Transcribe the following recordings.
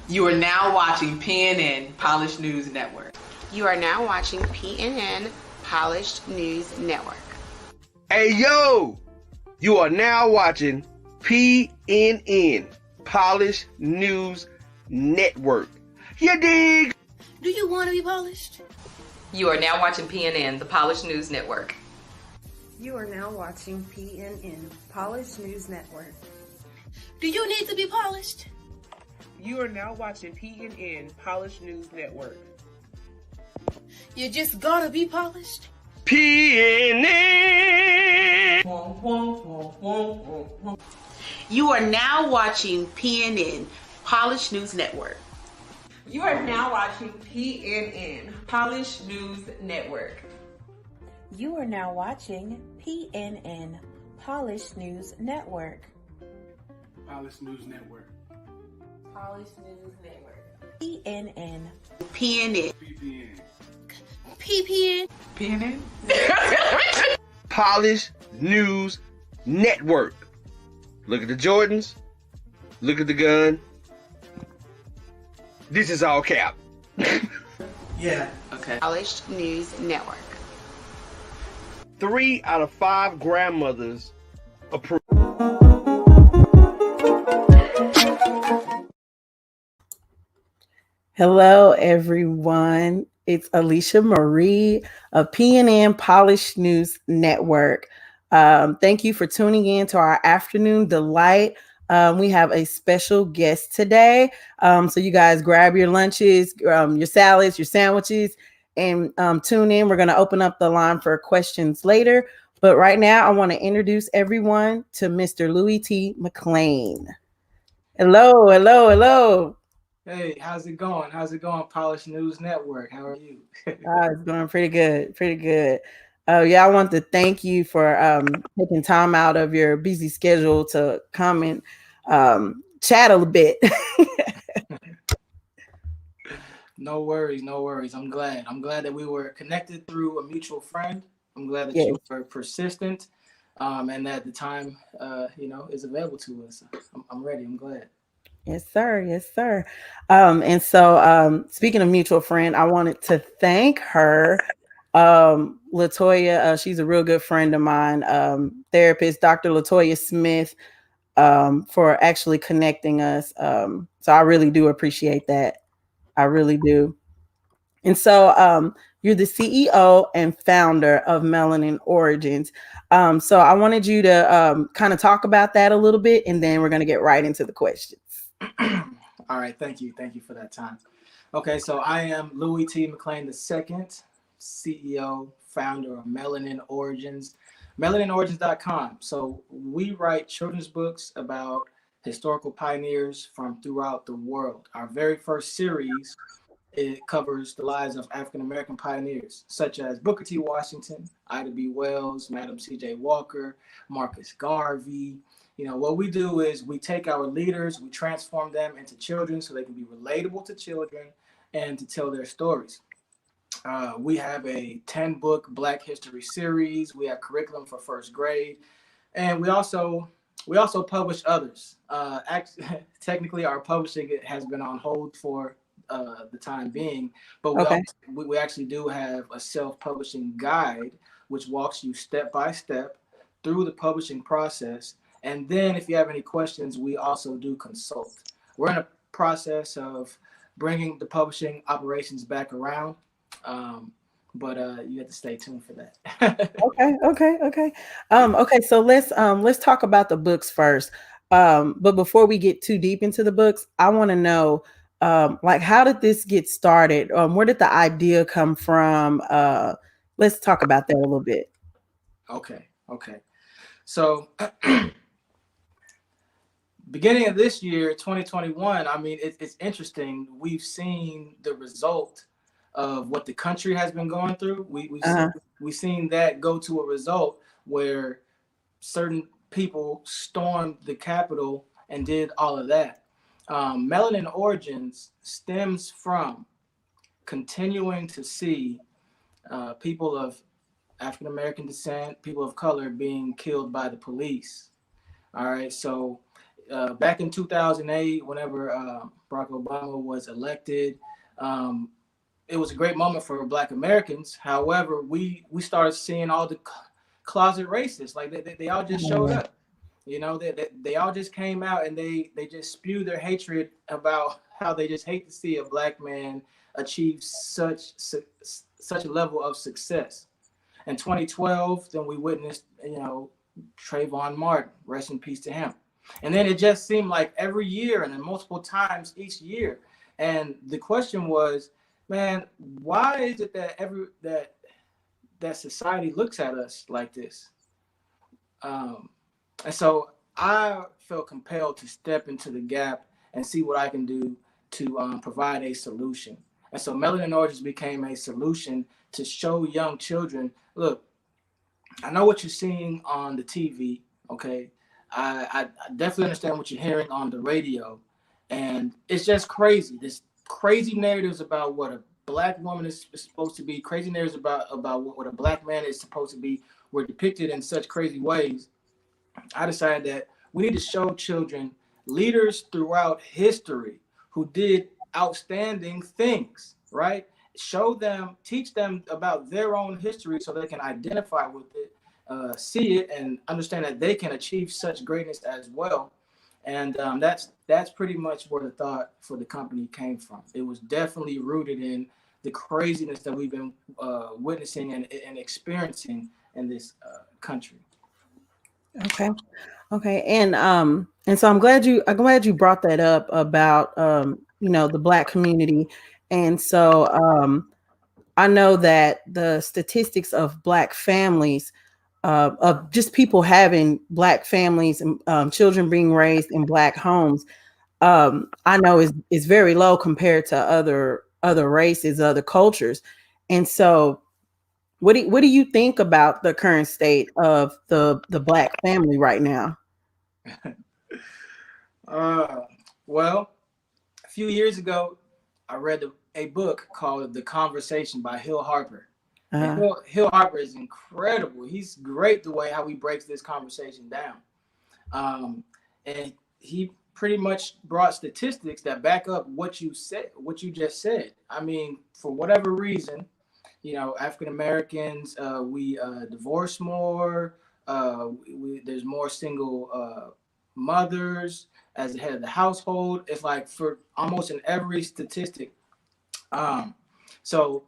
You are now watching PNN Polished News Network. You are now watching PNN Polished News Network. Hey, yo! You are now watching PNN Polished News Network. You dig? Do you want to be polished? You are now watching PNN, the Polished News Network. You are now watching PNN Polished News Network. Do you need to be polished? You are now watching PNN Polished News Network. You just gotta be polished. PNN! You are now watching PNN Polished News Network. You are now watching PNN Polished News Network. You are now watching PNN Polished News Network. Polished News Network. Polished News Network. PNN. PNN. PPN. PPN. PNN. Polished News Network. Look at the Jordans. Look at the gun. This is all cap. Yeah. Okay. Polished News Network. 3 out of 5 grandmothers approve. Hello, everyone. It's Alicia Marie of PNN Polished News Network. Thank you for tuning in to our afternoon delight. We have a special guest today. So you guys grab your lunches, your salads, your sandwiches, and tune in. We're going to open up the line for questions later. But right now, I want to introduce everyone to Mr. Louie T. Mcclain. Hello, hello, hello. Hey, how's it going? How's it going, Polished News Network? How are you? It's going pretty good, pretty good. Yeah, I want to thank you for taking time out of your busy schedule to come and chat a little bit. No worries, no worries. I'm glad. I'm glad that we were connected through a mutual friend. I'm glad that Yes. you were persistent, and that the time, is available to us. I'm ready. I'm glad. Yes, sir. Yes, sir. And so speaking of mutual friend, I wanted to thank her, Latoya. She's a real good friend of mine, therapist, Dr. Latoya Smith, for actually connecting us. So I really do appreciate that. I really do. And so you're the CEO and founder of MelaninOrigins. So I wanted you to kind of talk about that a little bit, and then we're going to get right into the questions. All right. Thank you. Thank you for that time. Okay. So I am Louie T. Mcclain II, CEO, founder of MelaninOrigins, MelaninOrigins.com. So we write children's books about historical pioneers from throughout the world. Our very first series, it covers the lives of African-American pioneers, such as Booker T. Washington, Ida B. Wells, Madam C.J. Walker, Marcus Garvey. What we do is we take our leaders, we transform them into children so they can be relatable to children and to tell their stories. We have a 10-book Black History series. We have curriculum for first grade, and we also publish others. Technically, our publishing has been on hold for the time being, but we actually do have a self-publishing guide which walks you step by step through the publishing process. And then if you have any questions, we also do consult. We're in a process of bringing the publishing operations back around. But you have to stay tuned for that. Okay. So let's talk about the books first. But before we get too deep into the books, I want to know, like, how did this get started? Where did the idea come from? Let's talk about that a little bit. Okay. So, beginning of this year, 2021, I mean, it's interesting. We've seen the result of what the country has been going through. We've seen that go to a result where certain people stormed the Capitol and did all of that. Melanin Origins stems from continuing to see people of African American descent, people of color being killed by the police. All right, so back in 2008, whenever Barack Obama was elected, it was a great moment for Black Americans. However, we started seeing all the closet racists, like they all just showed up. You know, they all just came out and they just spewed their hatred about how they just hate to see a Black man achieve such a level of success. In 2012, then we witnessed, Trayvon Martin, rest in peace to him. And then it just seemed like every year and then multiple times each year. And the question was, man, why is it that that society looks at us like this? And so I felt compelled to step into the gap and see what I can do to provide a solution. And so Melanin Origins became a solution to show young children, look, I know what you're seeing on the TV, okay? I definitely understand what you're hearing on the radio. And it's just crazy. This crazy narratives about what a Black woman is supposed to be, crazy narratives about what a Black man is supposed to be, were depicted in such crazy ways. I decided that we need to show children leaders throughout history who did outstanding things, right? Show them, teach them about their own history so they can identify with it, see it, and understand that they can achieve such greatness as well. And that's pretty much where the thought for the company came from. It was definitely rooted in the craziness that we've been witnessing and experiencing in this country. Okay. And so I'm glad you brought that up about the Black community. And so I know that the statistics of Black families, of just people having Black families and children being raised in Black homes, I know is very low compared to other races, other cultures. And so what do you think about the current state of the Black family right now? Well, a few years ago, I read a book called The Conversation by Hill Harper. And Hill Harper is incredible. He's great the way how he breaks this conversation down. And he pretty much brought statistics that back up what you just said. I mean, for whatever reason, African Americans, we divorce more. There's more single mothers as the head of the household. It's like for almost in every statistic. So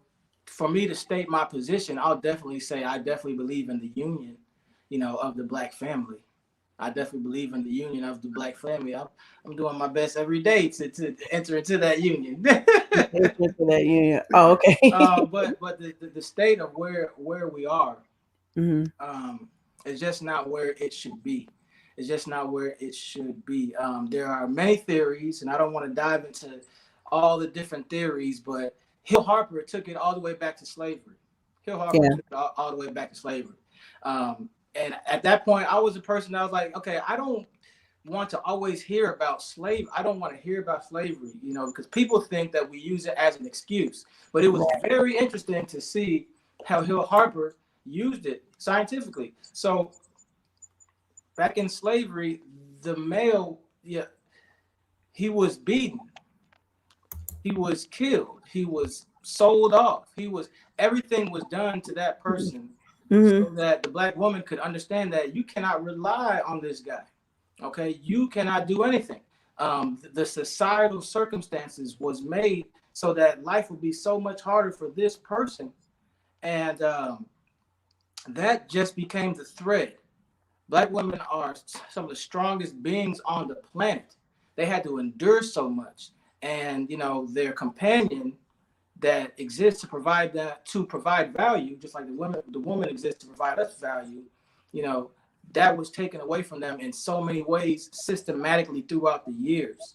for me to state my position, I'll definitely say I definitely believe in the union, of the Black family. I definitely believe in the union of the Black family. I'm doing my best every day to enter into that union. Oh, okay. But the state of where we are, is just not where it should be. It's just not where it should be. There are many theories, and I don't want to dive into all the different theories, but Hill Harper took it all the way back to slavery. Took it all the way back to slavery. And at that point, I was a person that was like, okay, I don't want to always hear about slavery. I don't want to hear about slavery, because people think that we use it as an excuse. But it was very interesting to see how Hill Harper used it scientifically. So back in slavery, the male, he was beaten. He was killed. He was sold off. Everything was done to that person so that the Black woman could understand that you cannot rely on this guy. Okay, you cannot do anything. The societal circumstances was made so that life would be so much harder for this person, and that just became the thread. Black women are some of the strongest beings on the planet. They had to endure so much, and their companion that exists to provide value, just like the woman exists to provide us value. That was taken away from them in so many ways systematically throughout the years.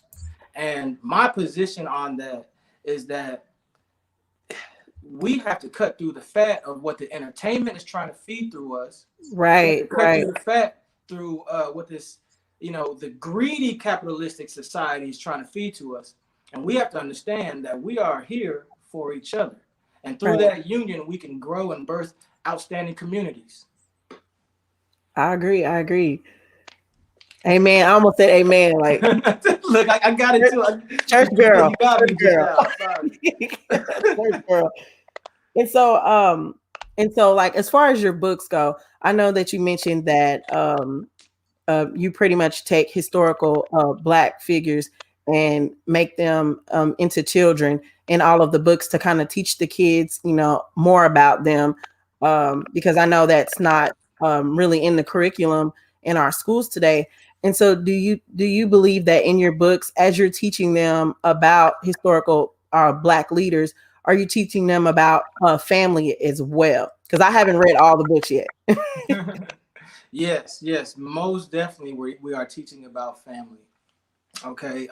And my position on that is that we have to cut through the fat of what the entertainment is trying to feed through us. Right, Cut right. through the fat through what this, the greedy capitalistic society is trying to feed to us. And we have to understand that we are here for each other. And through that union, we can grow and birth outstanding communities. I agree. Amen. I almost said amen. Like, look, I got it too. Church girl. You got me just now. Sorry. Church girl. And so like, as far as your books go, I know that you mentioned that you pretty much take historical Black figures and make them into children in all of the books to kind of teach the kids, more about them, because I know that's not really in the curriculum in our schools today. And so do you believe that in your books, as you're teaching them about historical Black leaders, are you teaching them about family as well? Because I haven't read all the books yet. Yes, most definitely we are teaching about family. Okay.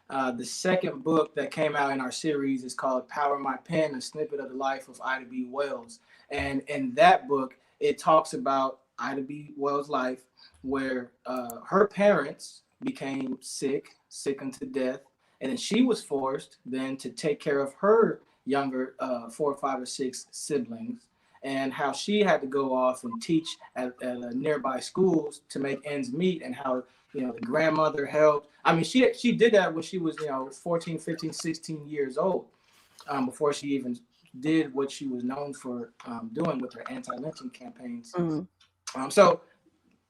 The second book that came out in our series is called Power My Pen, a snippet of the life of Ida B. Wells. And in that book, it talks about Ida B. Wells' life, where her parents became sick unto death. And then she was forced then to take care of her younger 4 or 5 or 6 siblings, and how she had to go off and teach at nearby schools to make ends meet, and how the grandmother helped. I mean, she did that when she was 14, 15, 16 years old, before she even did what she was known for doing with her anti-lynching campaigns. So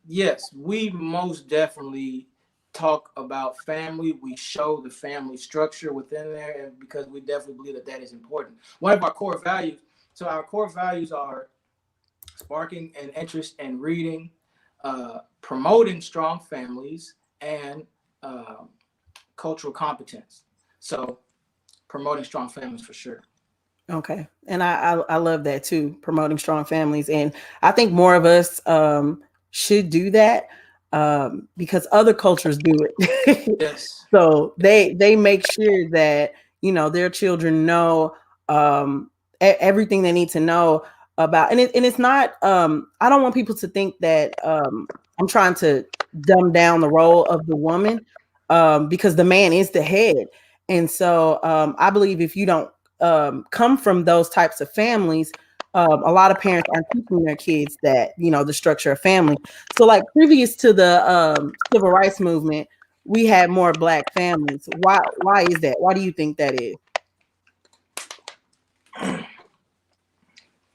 yes, we most definitely talk about family. We show the family structure within there, and because we definitely believe that is important. One of our core values. So our core values are sparking an interest in reading, promoting strong families, and cultural competence. So promoting strong families for sure. Okay. And I love that too, promoting strong families. And I think more of us should do that because other cultures do it. Yes. So they make sure that, their children know everything they need to know about. And it's not, I don't want people to think that I'm trying to dumb down the role of the woman because the man is the head. And so I believe if you don't come from those types of families, a lot of parents aren't teaching their kids that, the structure of family. So like previous to the civil rights movement, we had more Black families. Why is that? Why do you think that is?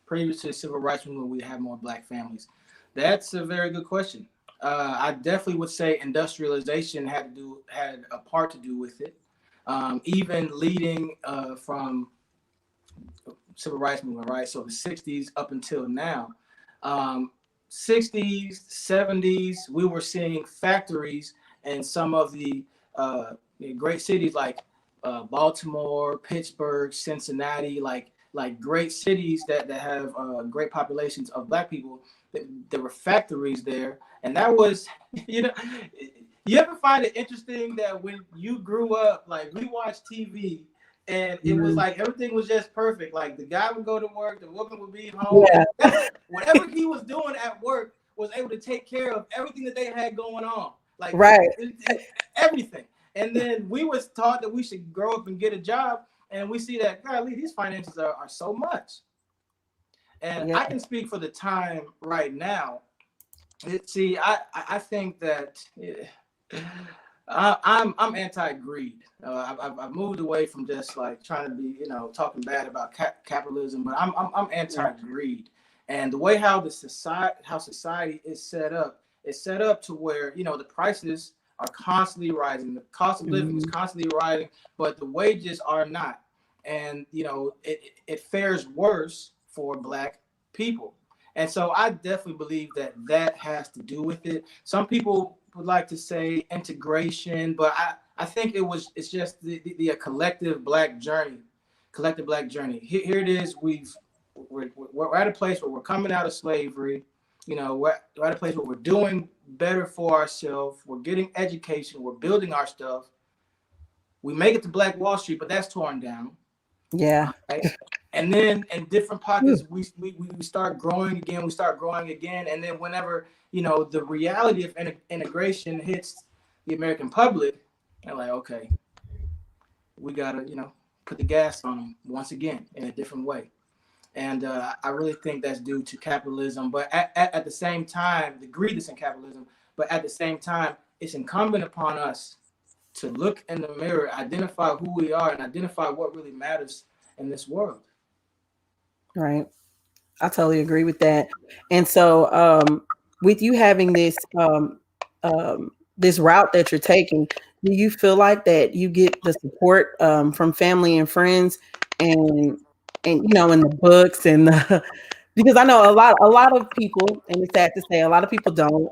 Previous to the civil rights movement, we had more Black families. That's a very good question. I definitely would say industrialization had a part to do with it. Even leading from civil rights movement, right? So the 60s up until now, 60s, 70s, we were seeing factories in some of the great cities like Baltimore, Pittsburgh, Cincinnati, like great cities that have great populations of Black people. There were factories there, and that was, you ever find it interesting that when you grew up, like we watched TV and it was like everything was just perfect. Like the guy would go to work, the woman would be home. Yeah. Whatever he was doing at work was able to take care of everything that they had going on. Like everything. And then we was taught that we should grow up and get a job, and we see that, golly, these finances are so much. And I can speak for the time right now. See, I think that I'm anti-greed. I've moved away from just like trying to be, talking bad about capitalism, but I'm anti-greed. And the way how society is set up to where the prices are constantly rising. The cost of living is constantly rising, but the wages are not. And it fares worse for Black people. And so I definitely believe that has to do with it. Some people would like to say integration, but I think it's just the collective Black journey. Collective Black journey. Here it is. We're at a place where we're coming out of slavery. We're at a place where we're doing better for ourselves. We're getting education. We're building our stuff. We make it to Black Wall Street, but that's torn down. Yeah. Right? And then in different pockets, we start growing again. We start growing again. And then whenever, the reality of integration hits the American public, they're like, okay, we got to, put the gas on them once again in a different way. And I really think that's due to capitalism. But at the same time, the greed is in capitalism. But at the same time, it's incumbent upon us to look in the mirror, identify who we are, and identify what really matters in this world. Right. I totally agree with that. And so with you having this this route that you're taking, do you feel like that you get the support from family and friends and in the books and because I know a lot of people, and it's sad to say, a lot of people don't,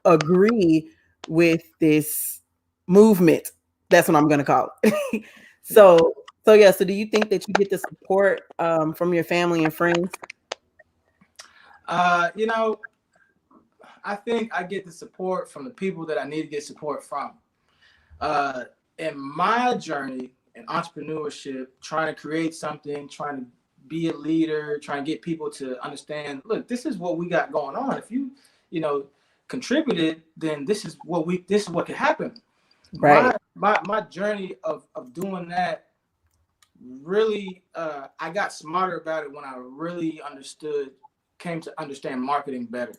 agree with this movement. That's what I'm going to call it. So yeah. So do you think that you get the support from your family and friends? I think I get the support from the people that I need to get support from. In my journey in entrepreneurship, trying to create something, trying to be a leader, trying to get people to understand, look, this is what we got going on. If you, contributed, then this is what can happen. Right. My journey of doing that, really, I got smarter about it when I really came to understand marketing better.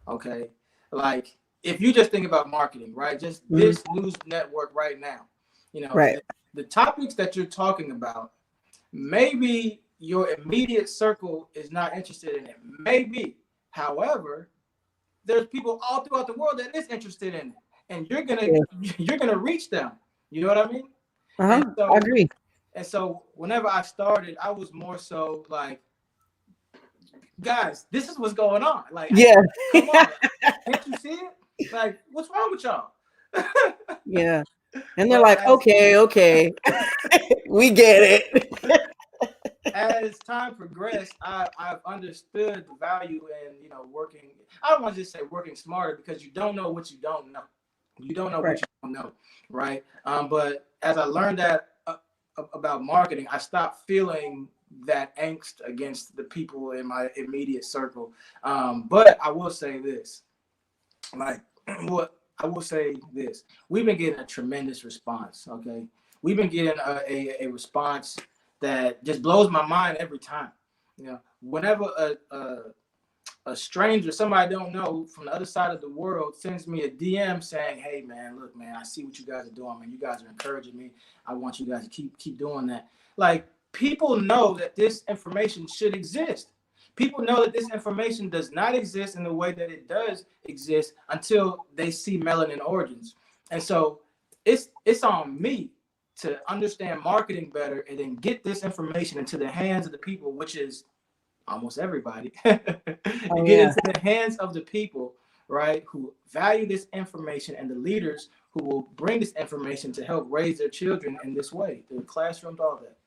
Okay. Like, if you just think about marketing, right? Just this news network right now, right. The topics that you're talking about, maybe your immediate circle is not interested in it. Maybe. However, there's people all throughout the world that is interested in it. And you're gonna reach them. You know what I mean? I agree. And so whenever I started, I was more so like, guys, this is what's going on. Like, yeah, come on, can't you see it? Like, what's wrong with y'all? Yeah, and they're like, okay, we get it. As time progressed, I've understood the value in working. I don't want to just say working smarter, because you don't know what you don't know. You don't know what you don't know, right? But as I learned that about marketing, I stopped feeling that angst against the people in my immediate circle. But I will say this, we've been getting a tremendous response. Okay, we've been getting a response that just blows my mind every time. Whenever a stranger, somebody I don't know from the other side of the world, sends me a DM saying, hey man, look man, I see what you guys are doing, man. You guys are encouraging me. I want you guys to keep doing that. Like, people know that this information should exist. People know that this information does not exist in the way that it does exist until they see Melanin Origins. And so it's on me to understand marketing better and then get this information into the hands of the people, which is almost everybody. Into the hands of the people, right, who value this information, and the leaders who will bring this information to help raise their children in this way, the classrooms, all that.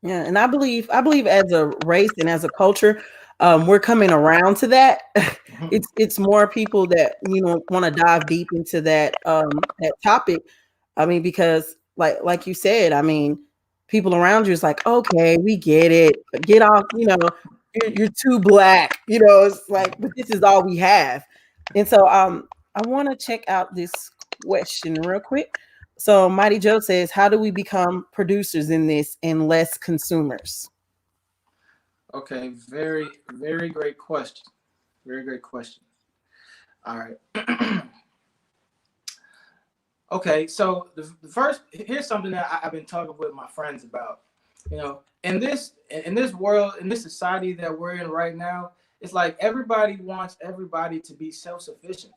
Yeah, and I believe as a race and as a culture, we're coming around to that. It's more people that want to dive deep into that topic. I mean, because like you said, I mean, people around you is like, okay, we get it. Get off, you're too Black. It's like, but this is all we have. And so I want to check out this question real quick. So Mighty Joe says, how do we become producers in this and less consumers? Okay, very, very great question. Very great question. All right. Okay, so the first, here's something that I've been talking with my friends about. In this world, in this society that we're in right now, it's like everybody wants everybody to be self-sufficient.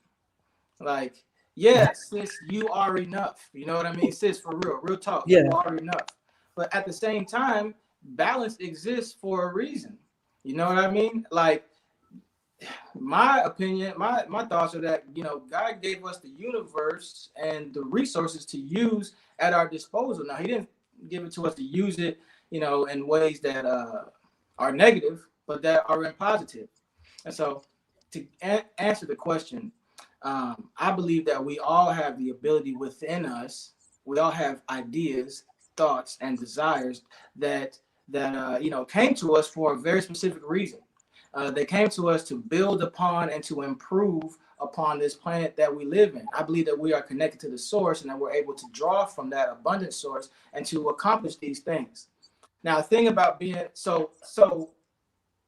Like, Yeah, sis, you are enough. You know what I mean? Sis, for real talk, Yeah. you are enough. But at the same time, balance exists for a reason. You know what I mean? Like, my opinion, my thoughts are that, God gave us the universe and the resources to use at our disposal. Now, He didn't give it to us to use it, in ways that are negative, but that are in positive. And so, to answer the question, I believe that we all have the ability within us. We all have ideas, thoughts, and desires that came to us for a very specific reason. They came to us to build upon and to improve upon this planet that we live in. I believe that we are connected to the source and that we're able to draw from that abundant source and to accomplish these things. Now, the thing about being so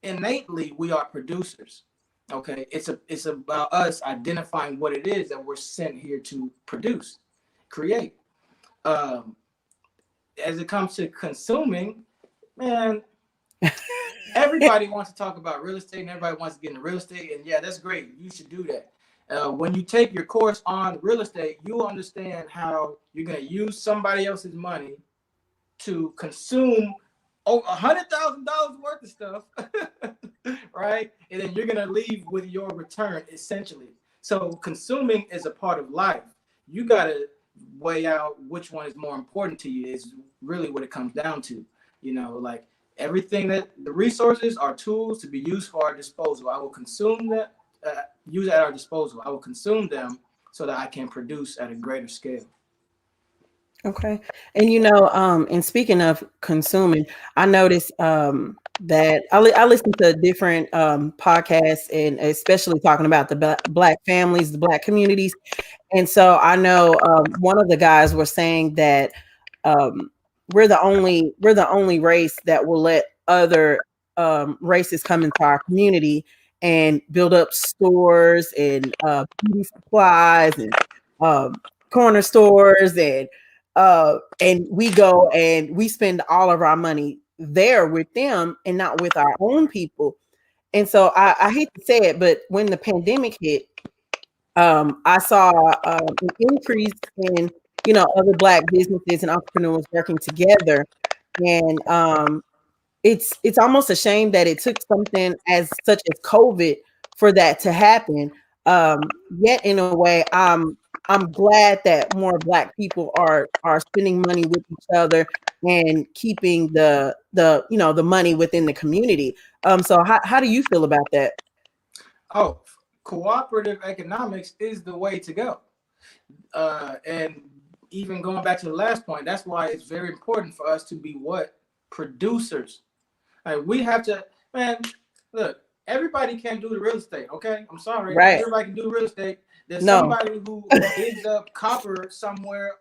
innately, we are producers. Okay, it's about us identifying what it is that we're sent here to produce, create. Um, as it comes to consuming, man, everybody wants to talk about real estate and everybody wants to get into real estate. And yeah, that's great. You should do that. When you take your course on real estate, you'll understand how you're going to use somebody else's money to consume over $100,000 worth of stuff, right? And then you're going to leave with your return, essentially. So consuming is a part of life. You got to weigh out which one is more important to you is really what it comes down to. Like, everything that the resources are tools to be used for our disposal. I will consume that, use at our disposal. I will consume them so that I can produce at a greater scale. Okay. And and speaking of consuming, I noticed that I listen to different podcasts, and especially talking about the black families, the black communities. And so I know one of the guys was saying that we're the only race that will let other races come into our community and build up stores and beauty supplies and corner stores, and we go and we spend all of our money there with them and not with our own people. And so I hate to say it, but when the pandemic hit, I saw an increase in other black businesses and entrepreneurs working together, and it's almost a shame that it took something as such as COVID for that to happen. Yet in a way, I'm glad that more black people are spending money with each other and keeping the money within the community. So how do you feel about that? Oh, cooperative economics is the way to go. And even going back to the last point, that's why it's very important for us to be what? Producers. Like, we have to, man, look, everybody can't do the real estate, okay? I'm sorry. Right. Everybody can do real estate. There's No. somebody who digs up copper somewhere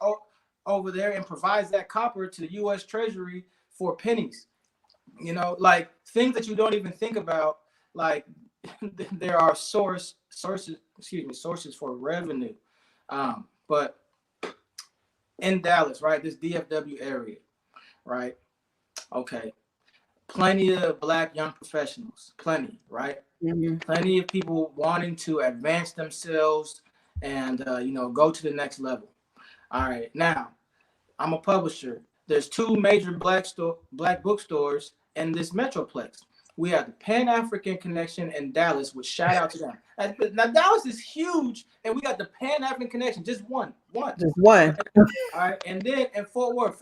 over there and provides that copper to the U.S. Treasury for pennies. Like, things that you don't even think about, like, there are sources for revenue. But in Dallas, right, this DFW area, right? Okay. Plenty of black young professionals, plenty, right? Mm-hmm. Plenty of people wanting to advance themselves and go to the next level. All right, now I'm a publisher. There's two major black bookstores in this metroplex. We have the Pan African Connection in Dallas, which shout out to them. Now Dallas is huge, and we got the Pan African Connection, just one. Just one. All right, and then in Fort Worth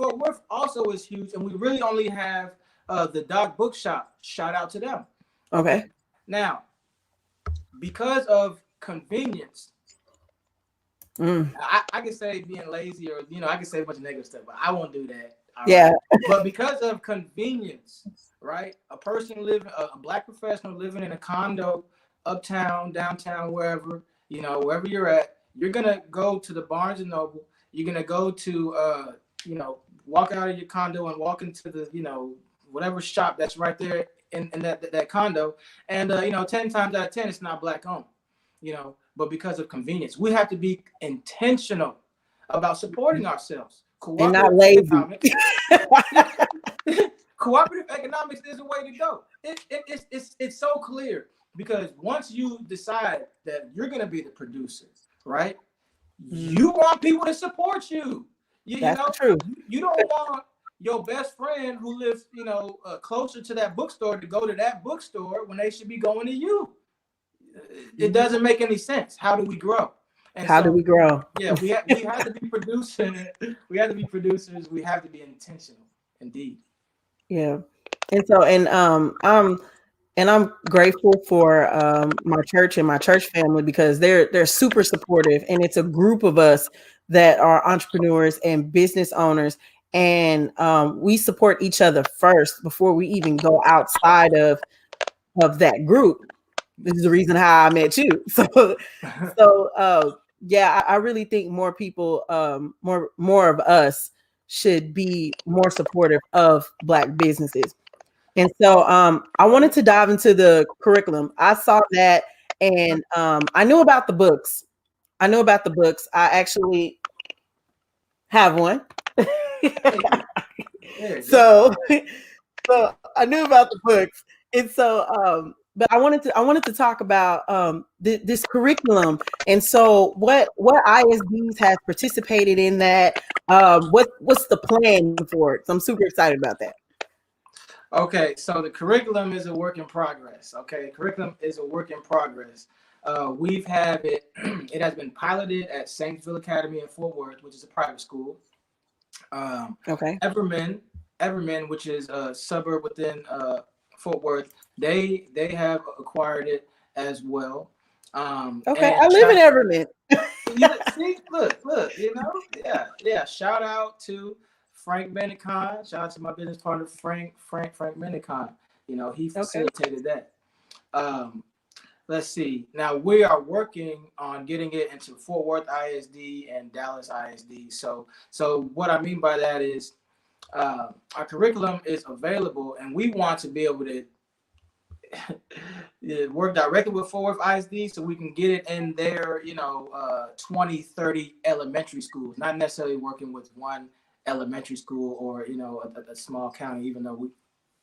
also is huge, and we really only have the Doc Bookshop. Shout out to them. Okay. Now, because of convenience, I can say being lazy, or I can say a bunch of negative stuff, but I won't do that. Yeah. Right? But because of convenience, right? A black professional living in a condo, uptown, downtown, wherever you're at, you're gonna go to the Barnes and Noble. You're gonna go to walk out of your condo and walk into the whatever shop that's right there in that condo, and 10 times out of 10 it's not black owned, but because of convenience, we have to be intentional about supporting ourselves. And not lazy. Cooperative economics is the way to go. It's so clear, because once you decide that you're going to be the producer, right, You want people to support you. You That's know, true. you don't want your best friend who lives, closer to that bookstore to go to that bookstore when they should be going to you. It doesn't make any sense. How do we grow? And How do we grow? Yeah, we have to be producing. We have to be producers. We have to be intentional. Indeed. Yeah. And so, I'm grateful for my church and my church family because they're super supportive, and it's a group of us that are entrepreneurs and business owners, and we support each other first before we even go outside of that group. This is the reason how I met you. So yeah, I really think more people, more of us should be more supportive of Black businesses. And so I wanted to dive into the curriculum. I saw that, and I knew about the books. I actually have one. so so I knew about the books. And so but I wanted to talk about this curriculum. And so what ISDs has participated in that? What's the plan for it? So I'm super excited about that. Okay, so the curriculum is a work in progress. Okay, curriculum is a work in progress. We've had it. It has been piloted at Saintsville Academy in Fort Worth, which is a private school. Okay. Everman, which is a suburb within Fort Worth, they have acquired it as well. Okay, I live in Everman. See, look, yeah. Shout out to Frank Menicon. Shout out to my business partner Frank Menicon. He facilitated that. Let's see. Now we are working on getting it into Fort Worth ISD and Dallas ISD. So what I mean by that is our curriculum is available, and we want to be able to work directly with Fort Worth ISD so we can get it in their 20, 30 elementary schools, not necessarily working with one elementary school or a small county, even though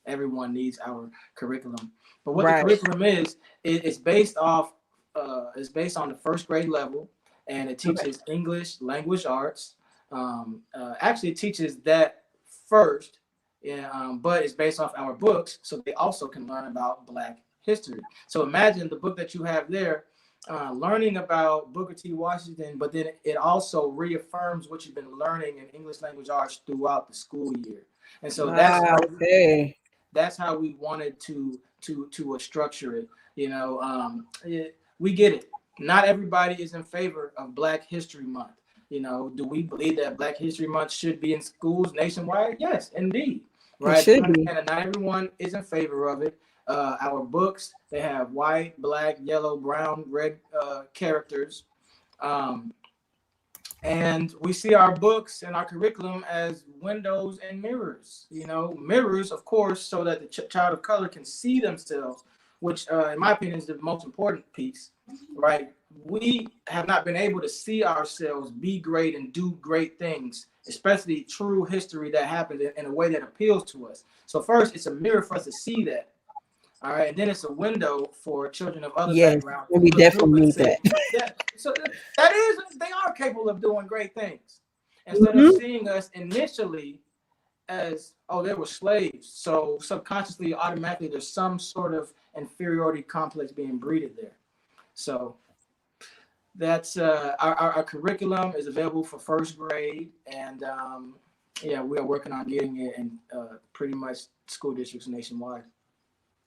everyone needs our curriculum. But what the curriculum is, it's based on the first grade level, and it teaches English, language arts. Actually, it teaches that first, but it's based off our books, so they also can learn about Black history. So imagine the book that you have there, learning about Booker T. Washington, but then it also reaffirms what you've been learning in English language arts throughout the school year. And so that's how we wanted to structure it. We get it. Not everybody is in favor of Black History Month. Do we believe that Black History Month should be in schools nationwide? Yes, indeed. Right. It should be. And not everyone is in favor of it. Our books, they have white, black, yellow, brown, red characters. And we see our books and our curriculum as windows and mirrors. Mirrors, of course, so that the child of color can see themselves, which, in my opinion, is the most important piece, right? We have not been able to see ourselves be great and do great things, especially true history that happened in a way that appeals to us. So first, it's a mirror for us to see that. All right, and then it's a window for children of other backgrounds. We definitely need that. So that is, they are capable of doing great things. Instead of seeing us initially as, they were slaves. So subconsciously, automatically, there's some sort of inferiority complex being breeded there. So that's our curriculum is available for first grade, and we are working on getting it in pretty much school districts nationwide.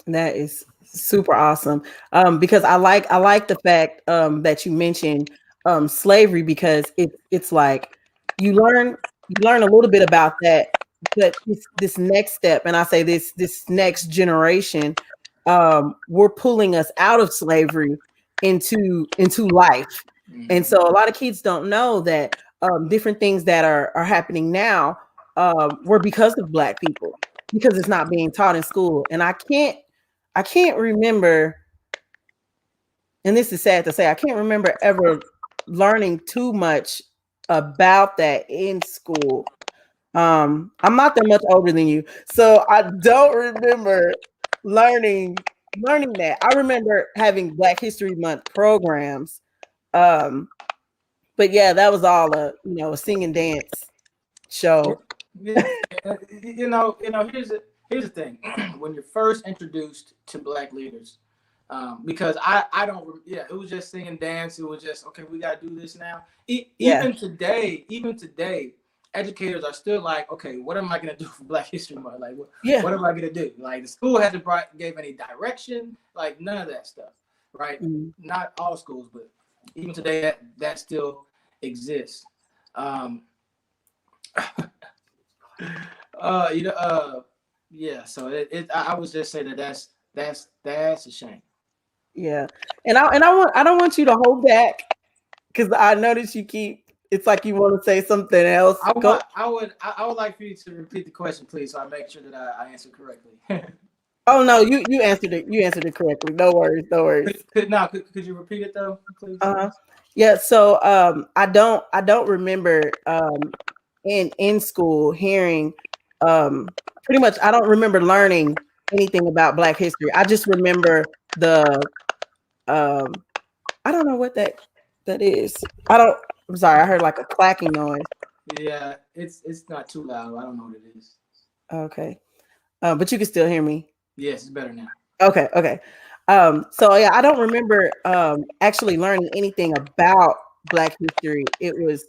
That is super awesome. Because I like the fact that you mentioned slavery, because it's like you learn a little bit about that, but this next step, and I say this next generation, we're pulling us out of slavery into life. And so a lot of kids don't know that different things that are happening now were because of Black people, because it's not being taught in school. And I can't remember, and this is sad to say, I can't remember ever learning too much about that in school. I'm not that much older than you, so I don't remember learning that. I remember having Black History Month programs, But yeah, that was all a sing and dance show. Yeah, here's the thing. When you're first introduced to Black leaders, because I don't, yeah, it was just sing and dance. It was just, okay, we got to do this now. Yeah. Even today, educators are still like, okay, what am I going to do for Black History Month? Like, Yeah. what am I going to do? Like, the school hasn't gave any direction, like none of that stuff, right? Mhm. Not all schools, but even today, that still exists. Yeah. So I was just saying that's a shame. Yeah. And I don't want you to hold back because I notice you keep. It's like you want to say something else. I would like for you to repeat the question, please, so I make sure that I answer correctly. Oh no, you answered it. You answered it correctly. No worries. No worries. Could you repeat it though, please? Yeah. So I don't remember in school hearing pretty much. I don't remember learning anything about Black history. I just remember the I don't know what that is. I'm sorry. I heard like a clacking noise. Yeah, it's not too loud. I don't know what it is. Okay. But you can still hear me. Yes, it's better now. Okay. So yeah, I don't remember actually learning anything about Black history. It was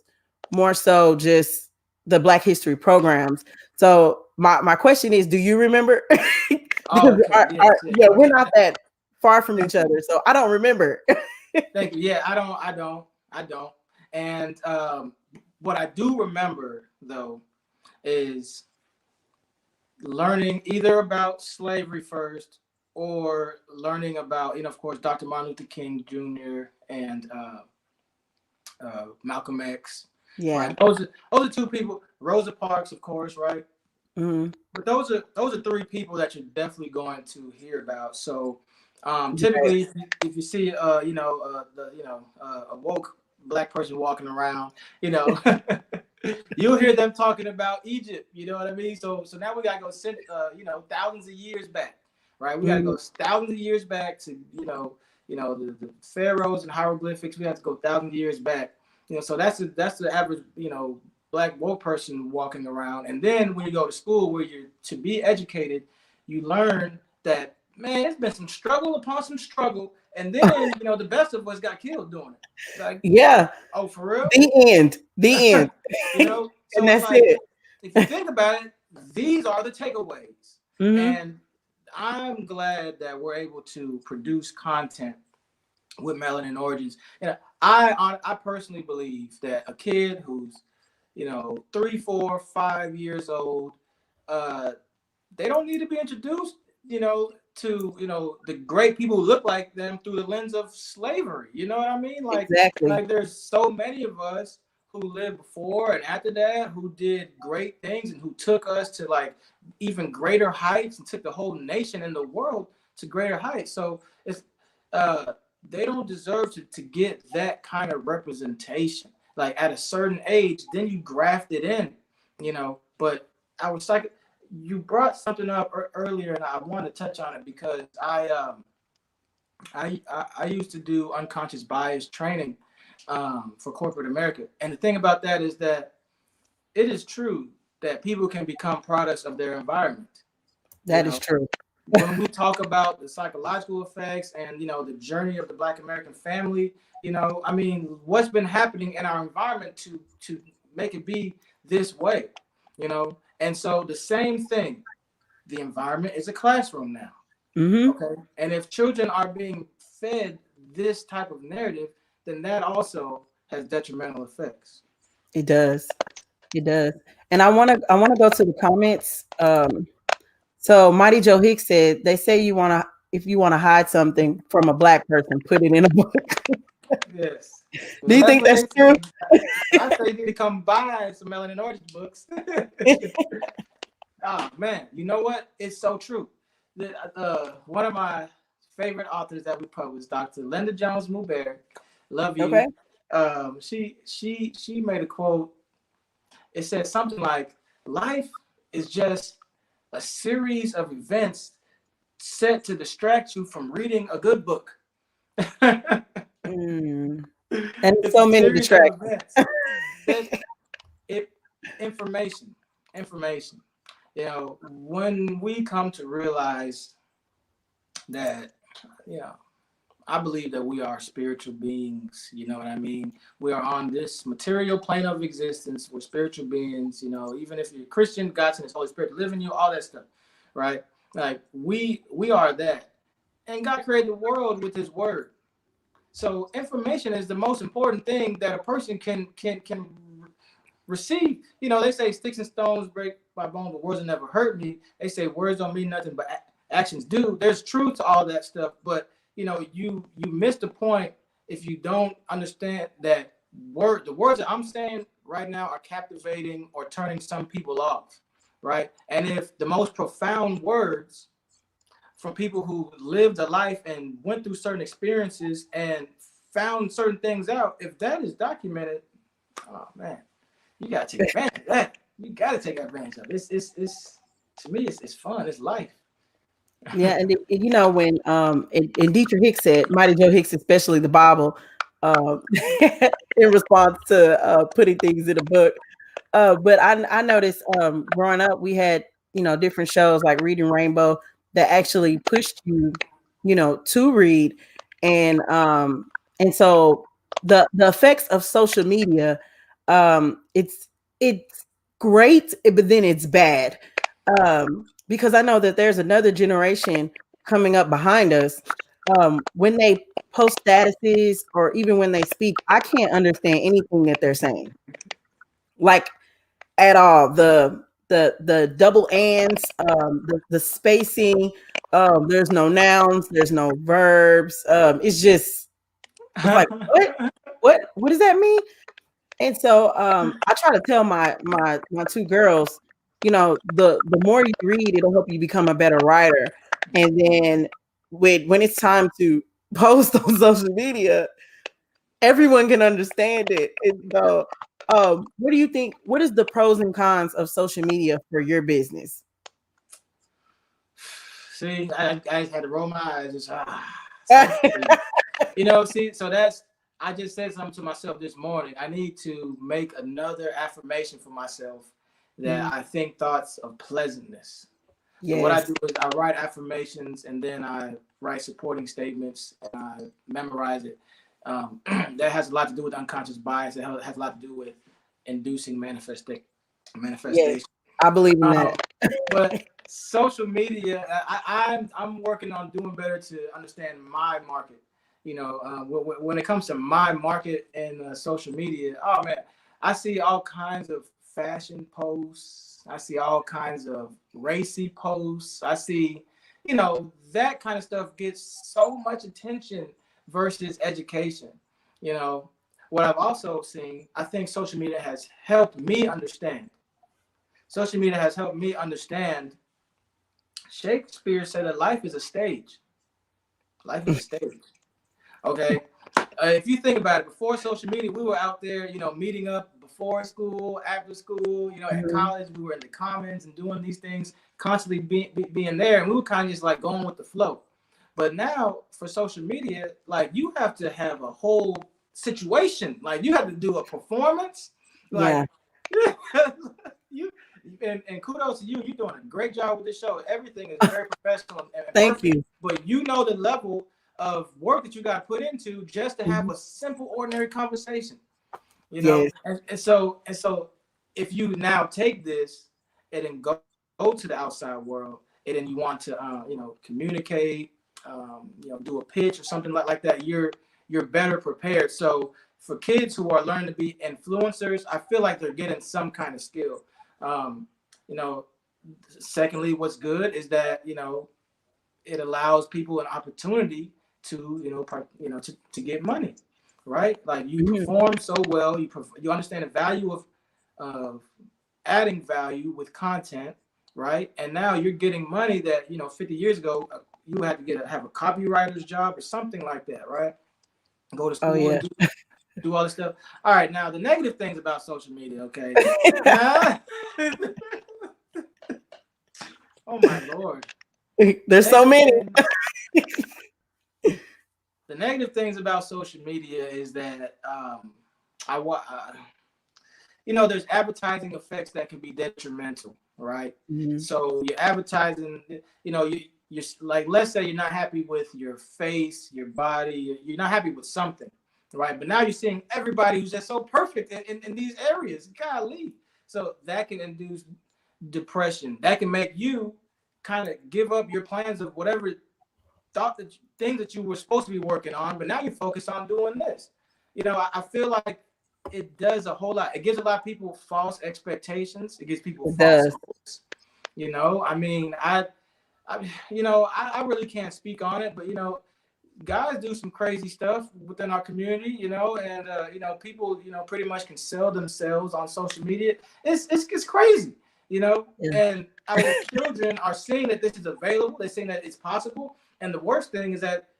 more so just the Black history programs. So my question is, do you remember? Oh, okay. Yeah, we're not that far from each other, so I don't remember. Thank you. Yeah, I don't. And what I do remember though is learning either about slavery first or learning about, of course, Dr. Martin Luther King Jr. and Malcolm X. Yeah. Right? Those are two people. Rosa Parks, of course, right? Mm-hmm. But those are three people that you're definitely going to hear about. So typically, if you see a woke Black person walking around, you'll hear them talking about Egypt. You know what I mean? So now we gotta go thousands of years back, right? We gotta go thousands of years back to the pharaohs and hieroglyphics. We have to go thousands of years back. So that's the average Black woke person walking around. And then when you go to school where you're to be educated, you learn that, man, it's been some struggle upon some struggle. And then, the best of us got killed doing it. Like, yeah. Oh, for real? The end. So and that's it. If you think about it, these are the takeaways. Mm-hmm. And I'm glad that we're able to produce content with Melanin Origins. And I personally believe that a kid who's 3, 4, 5 years old, they don't need to be introduced, to the great people who look like them through the lens of slavery. You know what I mean? Like, exactly. Like there's so many of us who lived before and after that who did great things and who took us to like even greater heights and took the whole nation and the world to greater heights. So if they don't deserve to get that kind of representation. Like at a certain age, then you graft it in, But I was like, you brought something up earlier, and I want to touch on it because I used to do unconscious bias training for corporate America, and the thing about that is that it is true that people can become products of their environment. That is true. When we talk about the psychological effects and the journey of the Black American family, what's been happening in our environment to make it be this way, and so the same thing, the environment is a classroom now. Mm-hmm. Okay, and if children are being fed this type of narrative, then that also has detrimental effects. It does, and I want to go to the comments. So Mighty Joe Hicks said, they say if you want to hide something from a Black person, put it in a book. Yes. Do you think that's true? I say you need to come buy some Melanin Origins books. Oh man, you know what? It's so true. One of my favorite authors that we published, Dr. Linda Jones Mubarak, love you. Okay. She made a quote. It said something like, "Life is just a series of events set to distract you from reading a good book." And It's so a many series of distractions. events. It information. You know, when we come to realize that, you know, I believe that we are spiritual beings. You know what I mean? We are on this material plane of existence. We're spiritual beings. You know, even if you're a Christian, God's and His Holy Spirit live in you, all that stuff, right? Like we are that, and God created the world with His Word. So information is the most important thing that a person can receive. You know, they say sticks and stones break my bones, but words will never hurt me. They say words don't mean nothing, but actions do. There's truth to all that stuff, but you know, you miss the point if you don't understand that the words that I'm saying right now are captivating or turning some people off, right? And if the most profound words from people who lived a life and went through certain experiences and found certain things out, if that is documented, oh man, you gotta take advantage of that. You gotta take advantage of it. It's to me, it's fun. It's life. Yeah, and you know when and Dietrich Hicks said, Mighty Joe Hicks, especially the Bible, in response to putting things in a book. But I noticed growing up, we had, you know, different shows like Reading Rainbow that actually pushed you, you know, to read, and so the effects of social media, it's great, but then it's bad, because I know that there's another generation coming up behind us. When they post statuses or even when they speak, I can't understand anything that they're saying. Like at all. The double ands, the spacing, there's no nouns, there's no verbs. It's like what does that mean? And so I try to tell my two girls, you know, the more you read, it'll help you become a better writer. And then when it's time to post on social media, everyone can understand it. And so, what do you think? What is the pros and cons of social media for your business? See, I had to roll my eyes. You know, see, so I just said something to myself this morning. I need to make another affirmation for myself that I think thoughts of pleasantness. So what I Yes. do is I write affirmations and then I write supporting statements and I memorize it. That has a lot to do with unconscious bias. It has a lot to do with inducing manifestation. Yes, I believe in that. But social media, I'm working on doing better to understand my market. You know, when it comes to my market and social media, oh man, I see all kinds of fashion posts. I see all kinds of racy posts. I see, you know, that kind of stuff gets so much attention versus education. You know, what I've also seen, I think social media has helped me understand. Social media has helped me understand. Shakespeare said that life is a stage. Life is a stage. Okay. If you think about it, before social media, we were out there, you know, meeting up before school, after school, you know, at college, we were in the commons and doing these things, constantly being there. And we were kind of just like going with the flow. But now for social media, like you have to have a whole situation. Like you have to do a performance. Like you and kudos to you. You're doing a great job with this show. Everything is very professional and Thank perfect. you. But you know the level of work that you got to put into just to have a simple, ordinary conversation. You know, and so if you now take this and then go to the outside world, and then you want to you know, communicate, you know, do a pitch or something like that, you're better prepared. So for kids who are learning to be influencers, I feel like they're getting some kind of skill. You know, secondly, what's good is that, you know, it allows people an opportunity to, you know, to get money, right? Like you perform so well, you understand the value of adding value with content, right? And now you're getting money that, you know, 50 years ago you had to have a copywriter's job or something like that, right? Go to school and do all this stuff. All right, now the negative things about social media, okay? Oh my Lord. There's so many. The negative things about social media is that there's advertising effects that can be detrimental, right? Mhm. So you're advertising, you're like, let's say you're not happy with your face, your body, you're not happy with something, right? But now you're seeing everybody who's just so perfect in these areas. Golly. So that can induce depression. That can make you kind of give up your plans of whatever things that you were supposed to be working on, but now you're focused on doing this. I feel like it does a whole lot. It gives a lot of people false expectations. It gives people It false does. hopes. I mean, I really can't speak on it, but guys do some crazy stuff within our community, and people, pretty much can sell themselves on social media. It's crazy, Yeah. and our children are seeing that this is available. They're seeing that it's possible. And the worst thing is that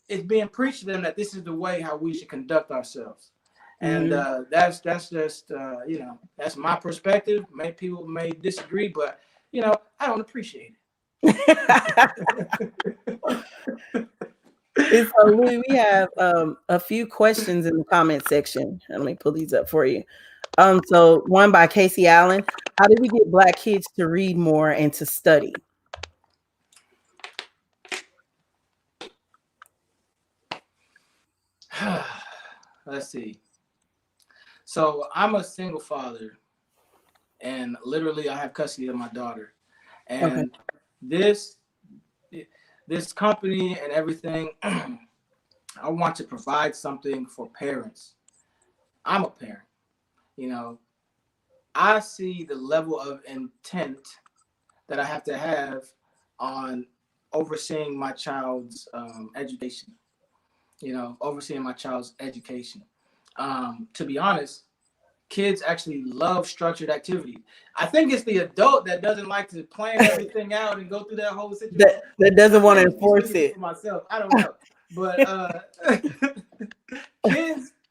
it's being preached to them that this is the way how we should conduct ourselves. And that's just that's my perspective. Many people may disagree, but I don't appreciate it. And so, Louie, we have a few questions in the comment section. Let me pull these up for you. So one by Casey Allen. How do we get Black kids to read more and to study? Let's see. So I'm a single father, and literally I have custody of my daughter. And this company and everything, I want to provide something for parents. I'm a parent. I see the level of intent that I have on overseeing my child's education. Overseeing my child's education. To be honest, kids actually love structured activity. I think it's the adult that doesn't like to plan everything out and go through that whole situation. That doesn't want to enforce it. For myself, I don't know, but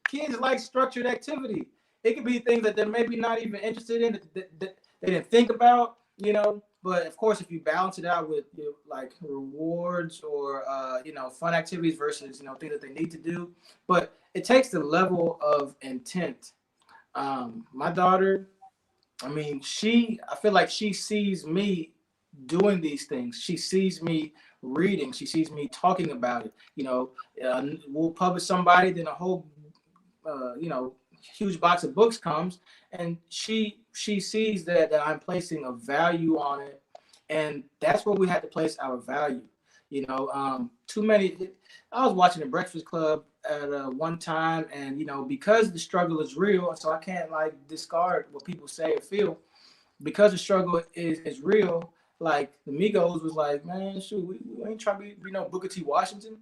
kids like structured activity. It could be things that they're maybe not even interested in, that they didn't think about, But of course, if you balance it out with like rewards or fun activities versus things that they need to do, but it takes the level of intent. My daughter, I feel like she sees me doing these things. She sees me reading. She sees me talking about it. We'll publish somebody, then a whole huge box of books comes, and she sees that I'm placing a value on it, and that's where we have to place our value. Too many. I was watching the Breakfast Club at one time, and because the struggle is real, so I can't discard what people say or feel. Because the struggle is real, like the Migos was like, man, shoot, we ain't trying to be no Booker T. Washington.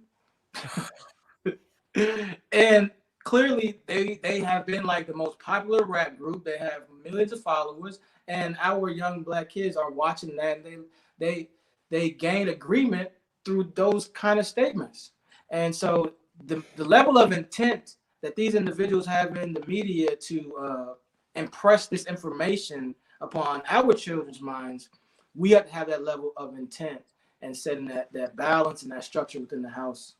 And clearly they have been like the most popular rap group. They have millions of followers, and our young Black kids are watching that, and they gain agreement through those kind of statements. And so the level of intent that these individuals have in the media to impress this information upon our children's minds, we have to have that level of intent and setting that balance and that structure within the house.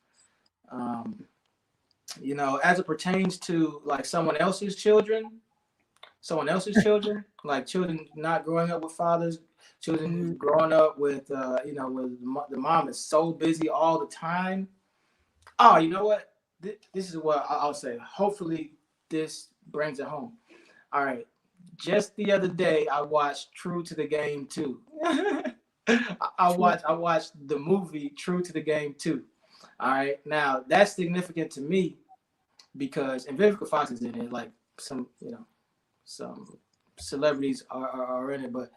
As it pertains to like someone else's children, like children not growing up with fathers, children growing up with, with the mom is so busy all the time. Oh, you know what? This is what I'll say. Hopefully this brings it home. All right. Just the other day, I watched True to the Game 2. I watched the movie True to the Game 2. All right. Now, that's significant to me because, and Vivica Fox is in it, like some celebrities are in it, but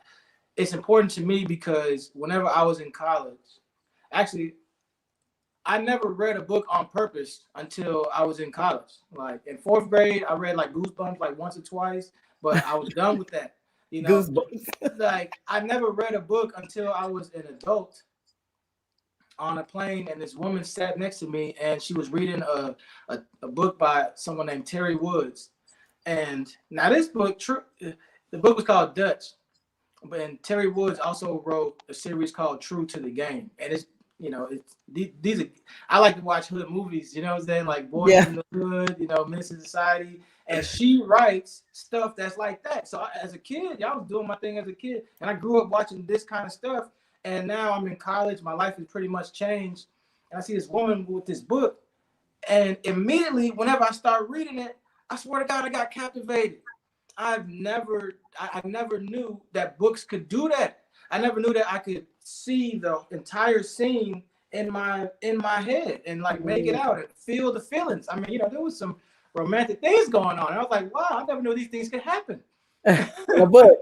it's important to me because whenever I was in college, actually, I never read a book on purpose until I was in college. Like in 4th grade, I read like Goosebumps like once or twice, but I was done with that. Goosebumps. Like I never read a book until I was an adult on a plane, and this woman sat next to me, and she was reading a book by someone named Terry Woods. And now this book, the book was called Dutch, and Terry Woods also wrote a series called True to the Game, and you know, it's these are, I like to watch hood movies, you know what I'm saying? Like Boys Yeah. in the Hood, you know, Menace to Society. And she writes stuff that's like that. So as a kid, y'all was doing my thing as a kid. And I grew up watching this kind of stuff. And now I'm in college. My life has pretty much changed. And I see this woman with this book. And immediately, whenever I start reading it, I swear to God, I got captivated. I never knew that books could do that. I never knew that I could see the entire scene in my head and like make it out and feel the feelings. I mean, you know, there was some romantic things going on. And I was like, wow, I never knew these things could happen. A book.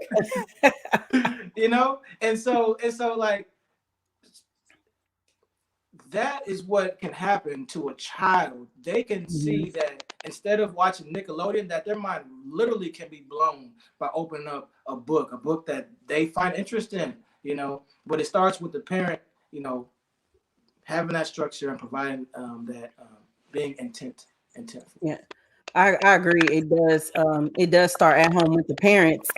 You know, and so like that is what can happen to a child. They can see that instead of watching Nickelodeon, that their mind literally can be blown by opening up a book that they find interest in, you know. But it starts with the parent, you know, having that structure and providing that being intentful. Yeah, I agree. It does start at home with the parents,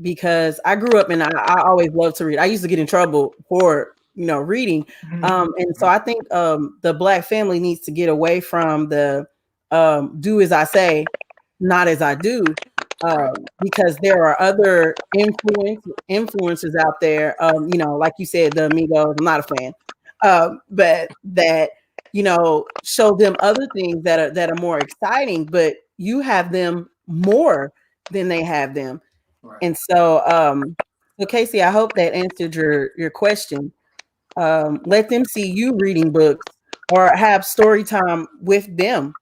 because I grew up and I always loved to read. I used to get in trouble for reading, and so I think the Black family needs to get away from the do as I say, not as I do, because there are other influencers out there. Like you said, the Amigos. I'm not a fan, but that show them other things that are more exciting. But you have them more than they have them, Right. and so Casey, I hope that answered your question. Let them see you reading books or have story time with them.